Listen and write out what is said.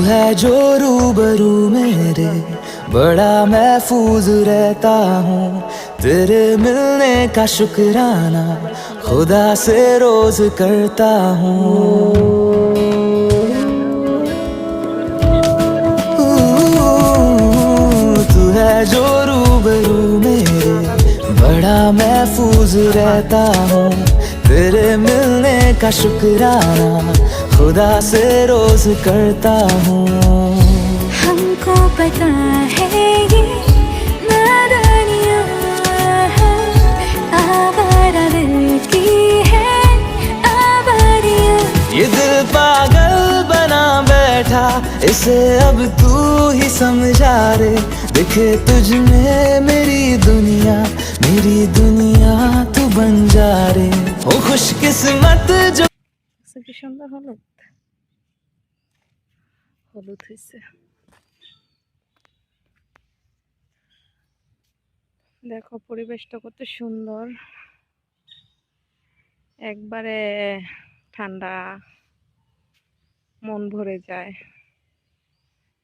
है जो रूबरू मेरे, बड़ा महफूज रहता हूँ। तेरे मिलने का शुक्राना खुदा से रोज करता हूँ। तू है जो रूबरू मेरे, बड़ा महफूज रहता हूँ। तेरे मिलने का शुक्राना खुदा से रोज करता हूँ। हमको पता है ये नादानियाँ है, आवारा दिल की है आवारियाँ। ये दिल पागल बना बैठा, इसे अब तू ही समझा रे। दिखे तुझ में मेरी दुनिया तू बन जा रे। ओ खुशकिस्मत जो কি সুন্দর হলুদ হলুদ হয়েছে। দেখো পরিবেশটা কত সুন্দর, একবারে ঠান্ডা, মন ভরে যায়।